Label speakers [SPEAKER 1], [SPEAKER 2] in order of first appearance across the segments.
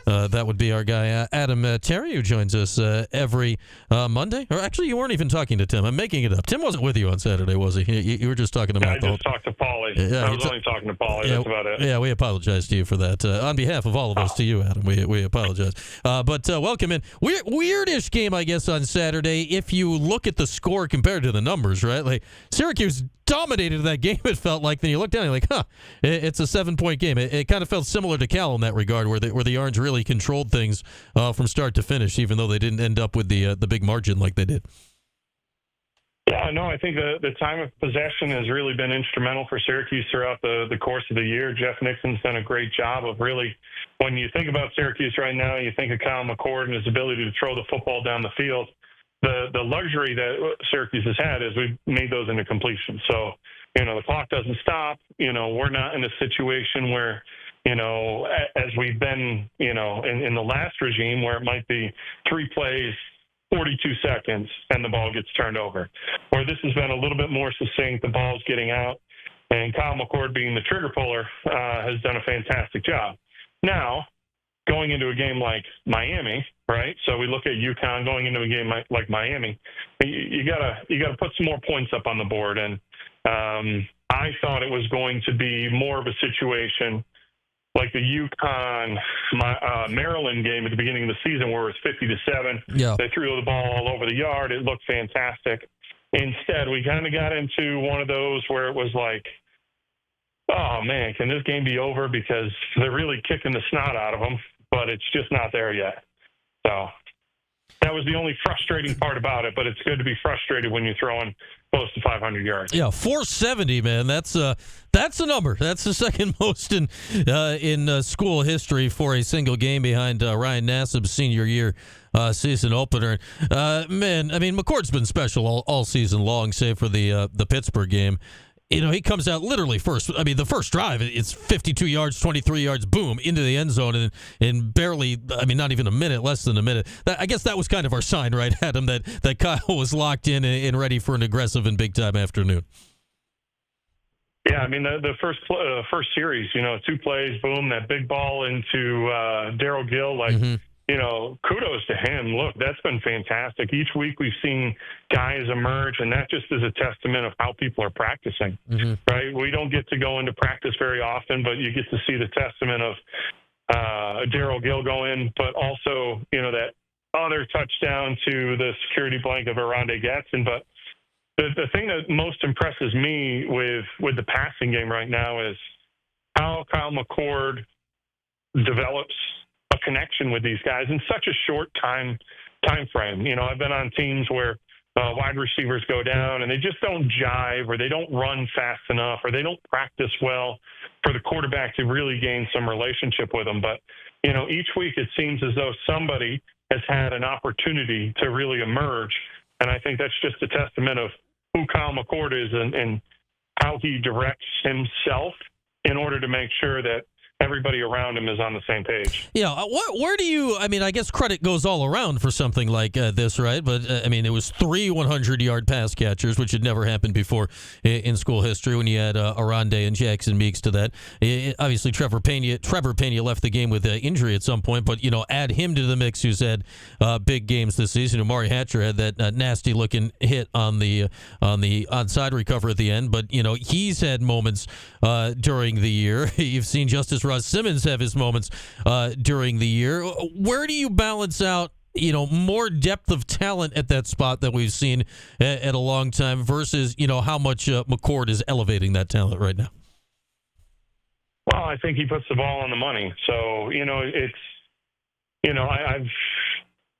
[SPEAKER 1] That would be our guy, Adam Terry, who joins us every Monday. Or actually, you weren't even talking to Tim. I'm making it up. Tim wasn't with you on Saturday, was he? You were just talking about
[SPEAKER 2] I just talked to Paulie. I was only talking to Paulie. That's about it.
[SPEAKER 1] Yeah, we apologize to you for that. On behalf of all of us, to you, Adam, we apologize. But welcome in. Weirdish game, I guess, on Saturday. If you look at the score compared to the numbers, right? Like Syracuse dominated that game, it felt like. Then you look down and you're like, it's a 7-point game. It kind of felt similar to Cal in that regard, where the Orange really controlled things from start to finish, even though they didn't end up with the big margin like they did.
[SPEAKER 2] Yeah, no, I think the time of possession has really been instrumental for Syracuse throughout the course of the year. Jeff Nixon's done a great job of really, when you think about Syracuse right now, you think of Kyle McCord and his ability to throw the football down the field. The luxury that Syracuse has had is we've made those into completion. So, the clock doesn't stop. We're not in a situation where, as we've been, in the last regime where it might be 3 plays, 42 seconds, and the ball gets turned over. Where this has been a little bit more succinct, the ball's getting out, and Kyle McCord, being the trigger puller, has done a fantastic job. Now, going into a game like Miami, right? So we look at UConn going into a game like Miami. You gotta put some more points up on the board, and I thought it was going to be more of a situation like the UConn Maryland game at the beginning of the season, where it was 50-7.
[SPEAKER 1] Yeah.
[SPEAKER 2] They threw the ball all over the yard. It looked fantastic. Instead, we kind of got into one of those where it was like, oh man, can this game be over? Because they're really kicking the snot out of them, but it's just not there yet. So that was the only frustrating part about it, but it's good to be frustrated when you're throwing close to 500 yards.
[SPEAKER 1] Yeah, 470, man. That's a number. That's the second most in school history for a single game, behind Ryan Nassib's senior year season opener. Man, I mean, McCord's been special all season long, save for the Pittsburgh game. He comes out literally first. I mean, the first drive, it's 52 yards, 23 yards, boom, into the end zone, and in barely, I mean, not even a minute, less than a minute. I guess that was kind of our sign, right, Adam, that Kyle was locked in and ready for an aggressive and big-time afternoon.
[SPEAKER 2] Yeah, I mean, the first series, 2 plays, boom, that big ball into Darryl Gill, kudos to him. Look, that's been fantastic. Each week we've seen guys emerge, and that just is a testament of how people are practicing, right? We don't get to go into practice very often, but you get to see the testament of Darryl Gill go in, but also, that other touchdown to the security blanket of Arande Gadsden. But the thing that most impresses me with the passing game right now is how Kyle McCord develops a connection with these guys in such a short time frame. I've been on teams where wide receivers go down and they just don't jive, or they don't run fast enough, or they don't practice well for the quarterback to really gain some relationship with them. But, each week it seems as though somebody has had an opportunity to really emerge. And I think that's just a testament of who Kyle McCord is and how he directs himself in order to make sure that everybody around him is on the same page.
[SPEAKER 1] Yeah, where do you, I mean, I guess credit goes all around for something like this, right? But, I mean, it was 3 100-yard pass catchers, which had never happened before in school history when you had Arande and Jackson Meeks to that. Obviously, Trevor Pena left the game with injury at some point, but, add him to the mix, who's had big games this season. Amari Hatcher had that nasty-looking hit on the onside recover at the end, but, he's had moments during the year. You've seen Justice Ross Simmons have his moments during the year. Where do you balance out, more depth of talent at that spot that we've seen at a long time versus, how much McCord is elevating that talent right now?
[SPEAKER 2] Well, I think he puts the ball on the money. So,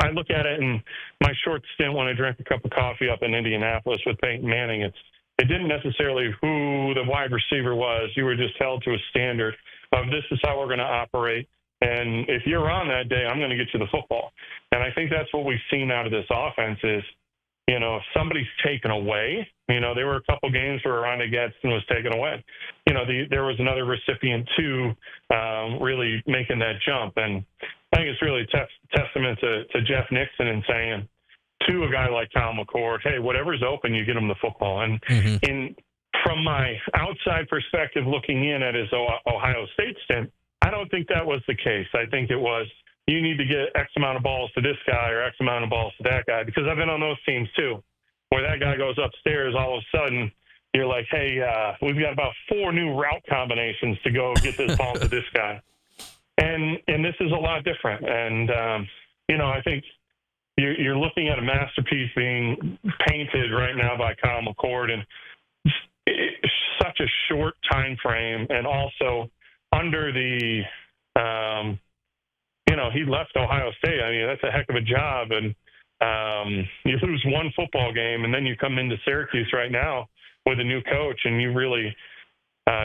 [SPEAKER 2] I look at it in my short stint when I drank a cup of coffee up in Indianapolis with Peyton Manning. It didn't necessarily who the wide receiver was. You were just held to a standard of this is how we're going to operate. And if you're on that day, I'm going to get you the football. And I think that's what we've seen out of this offense is, if somebody's taken away, there were a couple games where Arande Gadsden was taken away. There was another recipient too, really making that jump. And I think it's really a testament to Jeff Nixon and saying to a guy like Kyle McCord, hey, whatever's open, you get him the football. And from my outside perspective, looking in at his Ohio State stint, I don't think that was the case. I think it was you need to get X amount of balls to this guy or X amount of balls to that guy. Because I've been on those teams too, where that guy goes upstairs, all of a sudden you're like, hey, we've got about 4 new route combinations to go get this ball to this guy. And this is a lot different. And, I think you're looking at a masterpiece being painted right now by Kyle McCord, and it's such a short time frame, and also under the he left Ohio State. I mean, that's a heck of a job, and you lose one football game, and then you come into Syracuse right now with a new coach, and you really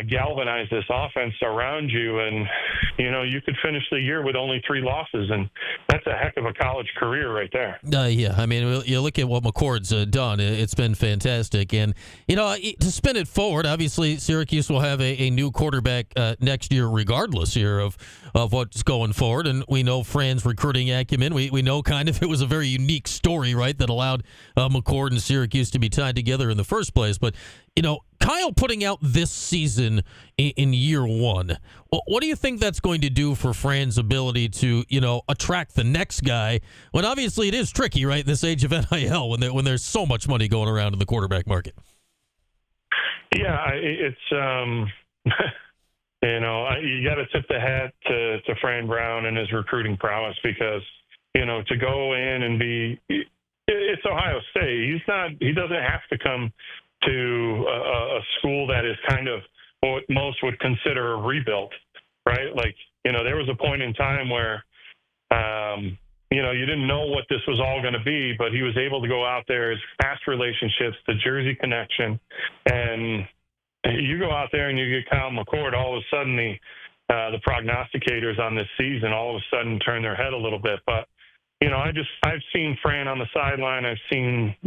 [SPEAKER 2] galvanize this offense around you, and you could finish the year with only 3 losses, and that's a heck of a college career right there.
[SPEAKER 1] Yeah, I mean, you look at what McCord's done; it's been fantastic. And to spin it forward, obviously Syracuse will have a new quarterback next year, regardless here of what's going forward. And we know Fran's recruiting acumen. We know kind of it was a very unique story, right, that allowed McCord and Syracuse to be tied together in the first place. But Kyle putting out this season in year 1, what do you think that's going to do for Fran's ability to, attract the next guy, when obviously it is tricky, right, in this age of NIL, when there's so much money going around in the quarterback market?
[SPEAKER 2] Yeah, it's, you got to tip the hat to Fran Brown and his recruiting prowess, because, to go in and it's Ohio State. He doesn't have to come to a school that is kind of what most would consider a rebuild, right? Like, there was a point in time where, you didn't know what this was all going to be, but he was able to go out there, his past relationships, the Jersey connection, and you go out there and you get Kyle McCord, all of a sudden the prognosticators on this season all of a sudden turn their head a little bit. But, I've seen Fran on the sideline. I've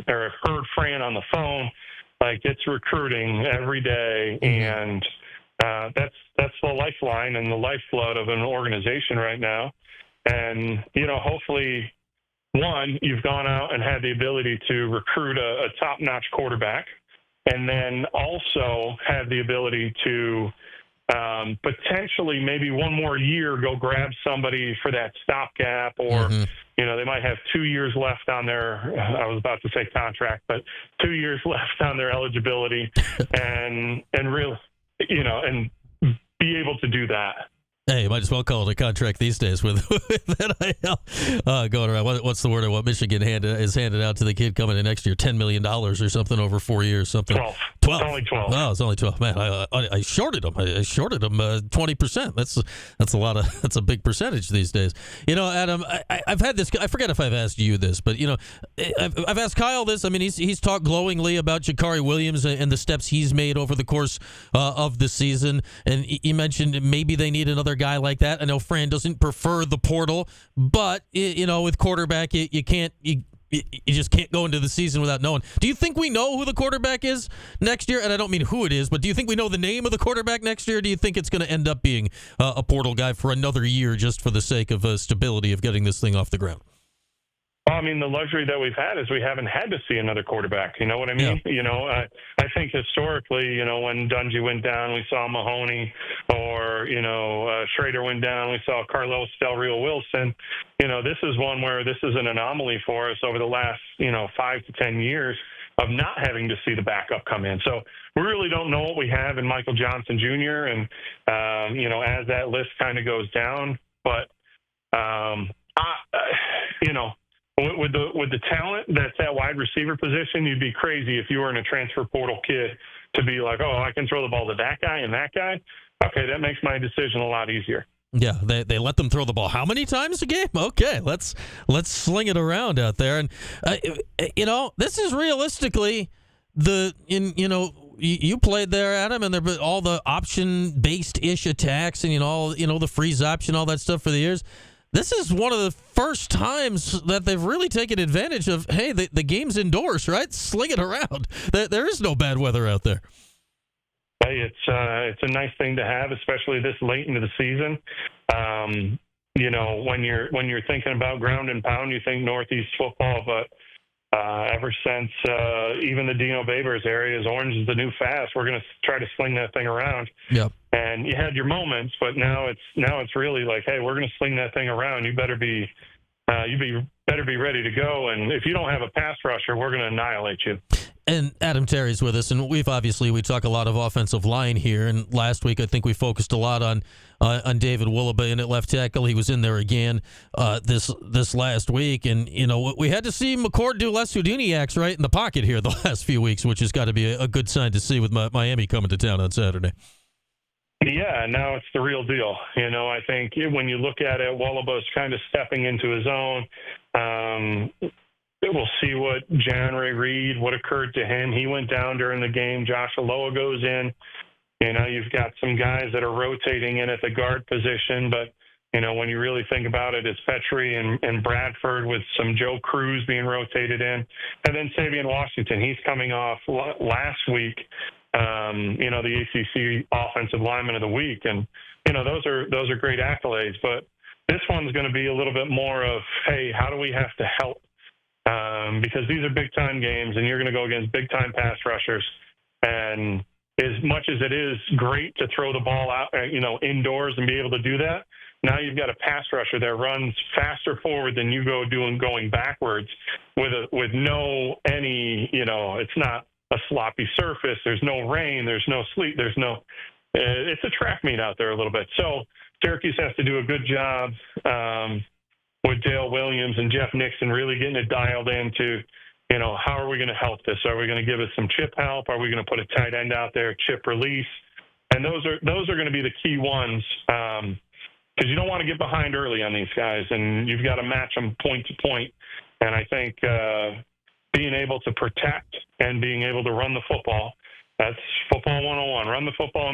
[SPEAKER 2] heard Fran on the phone. Like, it's recruiting every day, and that's the lifeline and the lifeblood of an organization right now. And, hopefully, one, you've gone out and had the ability to recruit a top-notch quarterback, and then also have the ability to potentially maybe one more year go grab somebody for that stopgap, or they might have 2 years left on their, I was about to say contract, but 2 years left on their eligibility, and really, and be able to do that.
[SPEAKER 1] Hey, you might as well call it a contract these days with NIL going around. What's the word of what Michigan is handed out to the kid coming in next year? $10 million or something over 4 years. Something.
[SPEAKER 2] 12.
[SPEAKER 1] It's
[SPEAKER 2] only 12.
[SPEAKER 1] Oh, it's only 12. Man, I shorted them. I shorted them 20%. That's a lot of. That's a big percentage these days. Adam, I've had this. I forget if I've asked you this, but I've asked Kyle this. I mean, he's talked glowingly about Jakari Williams and the steps he's made over the course of the season. And you mentioned maybe they need another guy like that. I know Fran doesn't prefer the portal, but with quarterback, you just can't go into the season without knowing. Do you think we know who the quarterback is next year? And I don't mean who it is, but do you think we know the name of the quarterback next year? Or do you think it's going to end up being a portal guy for another year, just for the sake of stability of getting this thing off the ground?
[SPEAKER 2] Well, I mean, the luxury that we've had is we haven't had to see another quarterback. You know what I mean? Yeah. I think historically, when Dungy went down, we saw Mahoney, or, Schrader went down, we saw Carlos Del Rio Wilson. This is one where this is an anomaly for us over the last, 5 to 10 years of not having to see the backup come in. So we really don't know what we have in Michael Johnson Jr. And, as that list kind of goes down, but, with the talent that's at wide receiver position, you'd be crazy if you were in a transfer portal kid to be like, oh, I can throw the ball to that guy and that guy. Okay, that makes my decision a lot easier.
[SPEAKER 1] Yeah, they let them throw the ball how many times a game? Okay, let's sling it around out there. And this is realistically you played there, Adam, and there all the option-based ish attacks and the freeze option, all that stuff for the years. This is one of the first times that they've really taken advantage of, hey, the game's indoors, right? Sling it around. There is no bad weather out there.
[SPEAKER 2] Hey, it's a nice thing to have, especially this late into the season. When you're thinking about ground and pound, you think Northeast football, but Ever since even the Dino Babers area is orange is the new fast, we're going to try to sling that thing around.
[SPEAKER 1] Yep.
[SPEAKER 2] And you had your moments, but now it's really like, hey, we're going to sling that thing around. You better be ready to go. And if you don't have a pass rusher, we're going to annihilate you.
[SPEAKER 1] And Adam Terry's with us, and we talk a lot of offensive line here. And last week, I think we focused a lot on David Willabane at left tackle. He was in there again this last week, and we had to see McCord do less Houdiniacs right in the pocket here the last few weeks, which has got to be a good sign to see with Miami coming to town on Saturday.
[SPEAKER 2] Yeah, now it's the real deal. I think when you look at it, Wallabo's kind of stepping into his own. We'll see what January Reed, what occurred to him. He went down during the game. Josh Aloa goes in. You've got some guys that are rotating in at the guard position, but when you really think about it, it's Petrie and Bradford with some Joe Cruz being rotated in, and then Savion Washington. He's coming off last week. The ACC Offensive Lineman of the Week, and those are great accolades. But this one's going to be a little bit more of, hey, how do we have to help? Because these are big-time games, and you're going to go against big-time pass rushers. And as much as it is great to throw the ball out, indoors and be able to do that, now you've got a pass rusher that runs faster forward than you going backwards with no any, it's not a sloppy surface. There's no rain. There's no sleet. It's a track meet out there a little bit. So Syracuse has to do a good job with Dale Williams and Jeff Nixon really getting it dialed into, how are we going to help this? Are we going to give it some chip help? Are we going to put a tight end out there, chip release? And those are going to be the key ones because you don't want to get behind early on these guys, and you've got to match them point to point. And I think being able to protect and being able to run the football, that's football 101. Run the football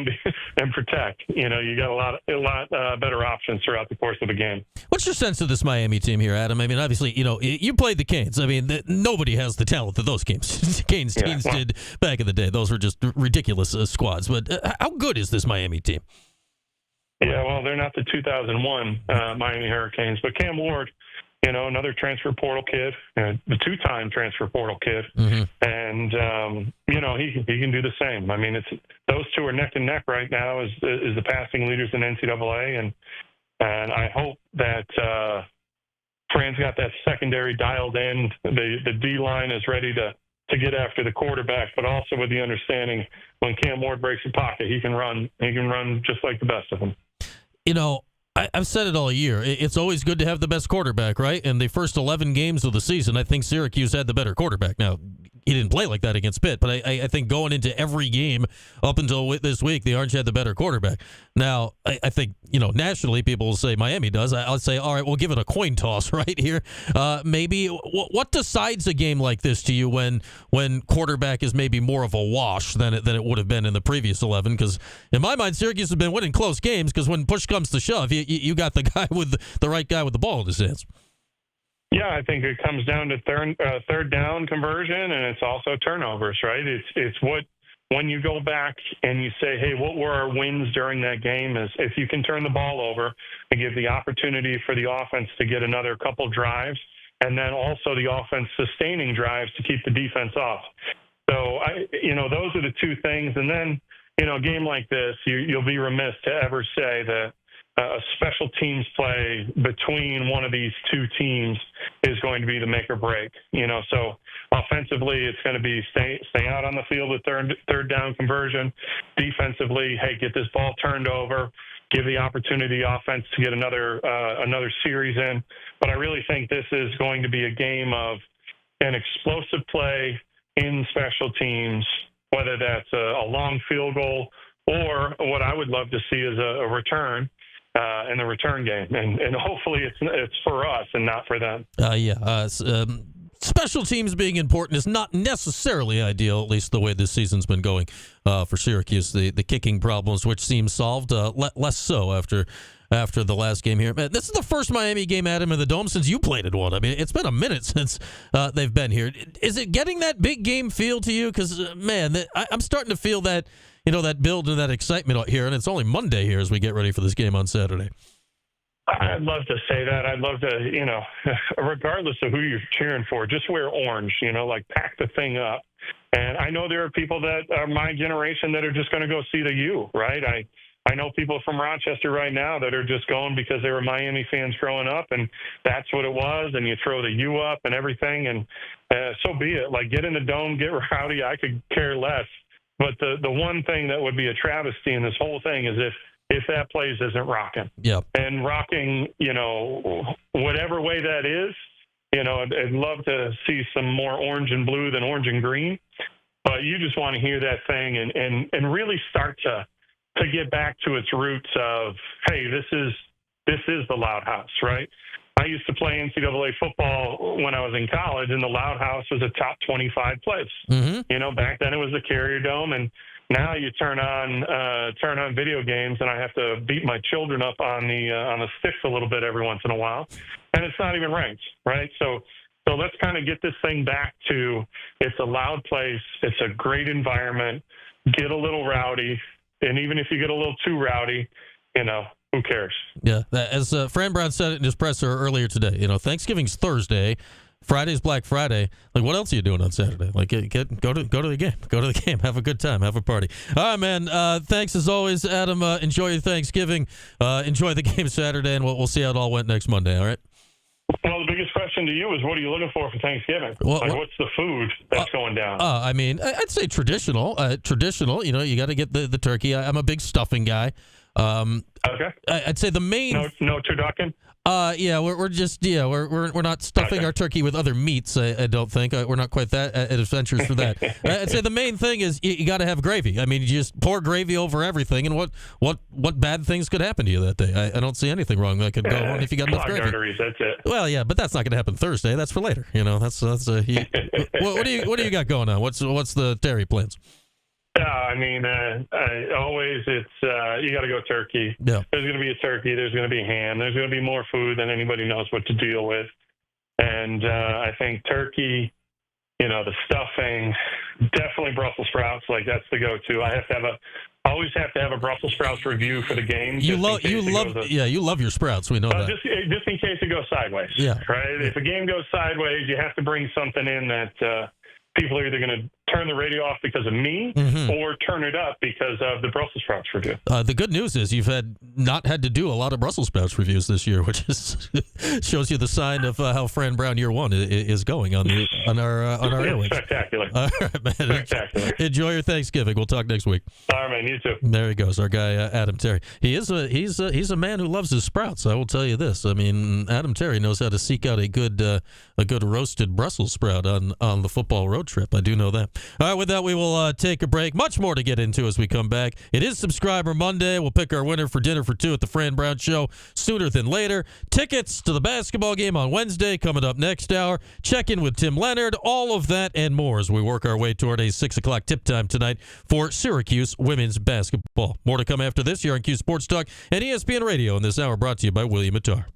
[SPEAKER 2] and protect. You got a lot better options throughout the course of the game.
[SPEAKER 1] What's your sense of this Miami team here, Adam? I mean, obviously, you played the Canes. I mean, nobody has the talent that those Canes teams did back in the day. Those were just ridiculous squads. But how good is this Miami team?
[SPEAKER 2] Yeah, well, they're not the 2001 Miami Hurricanes, but Cam Ward, another transfer portal kid, the two-time transfer portal kid, and he can do the same. I mean, those two are neck and neck right now as the passing leaders in NCAA, and I hope that Fran's got that secondary dialed in. The D line is ready to get after the quarterback, but also with the understanding when Cam Ward breaks the pocket, he can run. He can run just like the best of them.
[SPEAKER 1] I've said it all year. It's always good to have the best quarterback, right? And the first 11 games of the season, I think Syracuse had the better quarterback. Now, he didn't play like that against Pitt, but I think going into every game up until this week, the Orange had the better quarterback. Now, I think, nationally people will say Miami does. I'll say, all right, we'll give it a coin toss right here. Maybe what decides a game like this to you when quarterback is maybe more of a wash than it would have been in the previous 11? Because in my mind, Syracuse has been winning close games because when push comes to shove, you got the guy with the right guy with the ball in his hands.
[SPEAKER 2] Yeah, I think it comes down to third down conversion, and it's also turnovers, right? It's what when you go back and you say, hey, what were our wins during that game? Is if you can turn the ball over and give the opportunity for the offense to get another couple drives, and then also the offense sustaining drives to keep the defense off. So those are the two things. And then a game like this, you'll be remiss to ever say that a special teams play between one of these two teams is going to be the make or break. So offensively, it's going to be stay out on the field with third down conversion. Defensively, hey, get this ball turned over, give the opportunity offense to get another series in. But I really think this is going to be a game of an explosive play in special teams, whether that's a long field goal or what I would love to see is a return. In the return game, and hopefully it's for us and not for them.
[SPEAKER 1] Special teams being important is not necessarily ideal, at least the way this season's been going for Syracuse. The kicking problems, which seem solved, less so after the last game here. This is the first Miami game, Adam, in the Dome since you played at one. I mean, it's been a minute since they've been here. Is it getting that big game feel to you? Because, I'm starting to feel that, that build and that excitement out here, and it's only Monday here as we get ready for this game on Saturday.
[SPEAKER 2] I'd love to say that. I'd love to, regardless of who you're cheering for, just wear orange, like pack the thing up. And I know there are people that are my generation that are just going to go see the U, right? I know people from Rochester right now that are just going because they were Miami fans growing up, and that's what it was, and you throw the U up and everything, and so be it. Like, get in the dome, get rowdy. I could care less. But the one thing that would be a travesty in this whole thing is if that place isn't rocking.
[SPEAKER 1] Yeah.
[SPEAKER 2] And rocking, whatever way that is, I'd love to see some more orange and blue than orange and green. But you just want to hear that thing and really start to get back to its roots of, hey, this is the Loud House, right? I used to play NCAA football when I was in college, and the Loud House was a top 25 place.
[SPEAKER 1] Mm-hmm.
[SPEAKER 2] Back then it was the Carrier Dome, and now you turn on video games, and I have to beat my children up on the sticks a little bit every once in a while, and it's not even ranked, right? So let's kind of get this thing back to, it's a loud place, it's a great environment, get a little rowdy, and even if you get a little too rowdy, who cares?
[SPEAKER 1] Yeah, as Fran Brown said it in his presser earlier today, Thanksgiving's Thursday, Friday's Black Friday. Like, what else are you doing on Saturday? Like, go to the game, have a good time, have a party. All right, man. Thanks as always, Adam. Enjoy your Thanksgiving. Enjoy the game Saturday, and we'll see how it all went next Monday. All right.
[SPEAKER 2] Well, the biggest question to you is, what are you looking for Thanksgiving? What's the food that's going down?
[SPEAKER 1] I'd say traditional. You got to get the turkey. I'm a big stuffing guy.
[SPEAKER 2] Okay.
[SPEAKER 1] I'd say the main.
[SPEAKER 2] No turducken.
[SPEAKER 1] We're not stuffing our turkey with other meats. I don't think we're not quite that adventurous for that. I'd say the main thing is you got to have gravy. I mean, you just pour gravy over everything, and what bad things could happen to you that day? I don't see anything wrong that could go on if you got enough gravy.
[SPEAKER 2] Arteries, that's it.
[SPEAKER 1] Well, yeah, but that's not going to happen Thursday. That's for later. What do you got going on? What's the Terry plans?
[SPEAKER 2] Always it's you got to go turkey.
[SPEAKER 1] Yeah.
[SPEAKER 2] There's going to be a turkey. There's going to be ham. There's going to be more food than anybody knows what to deal with. And I think turkey, the stuffing, definitely Brussels sprouts. Like, that's the go-to. I always have to have a Brussels sprouts review for the game.
[SPEAKER 1] You love your sprouts. We know that.
[SPEAKER 2] Just in case it goes sideways.
[SPEAKER 1] Yeah.
[SPEAKER 2] Right. If a game goes sideways, you have to bring something in that people are either going to turn the radio off because of me or turn it up because of the Brussels sprouts review.
[SPEAKER 1] The good news is you've not had to do a lot of Brussels sprouts reviews this year, which shows you the sign of how Fran Brown year one is going on our airwaves.
[SPEAKER 2] Spectacular.
[SPEAKER 1] All right, man.
[SPEAKER 2] Spectacular.
[SPEAKER 1] Enjoy your Thanksgiving. We'll talk next week.
[SPEAKER 2] All right, man. You too.
[SPEAKER 1] There he goes, our guy Adam Terry. He's a man who loves his sprouts. I will tell you this. I mean, Adam Terry knows how to seek out a good roasted Brussels sprout on the football road trip. I do know that. All right, with that, we will take a break. Much more to get into as we come back. It is Subscriber Monday. We'll pick our winner for dinner for two at the Fran Brown Show sooner than later. Tickets to the basketball game on Wednesday coming up next hour. Check in with Tim Leonard. All of that and more as we work our way toward a 6 o'clock tip time tonight for Syracuse women's basketball. More to come after this here on Q Sports Talk and ESPN Radio. And this hour brought to you by William Attar.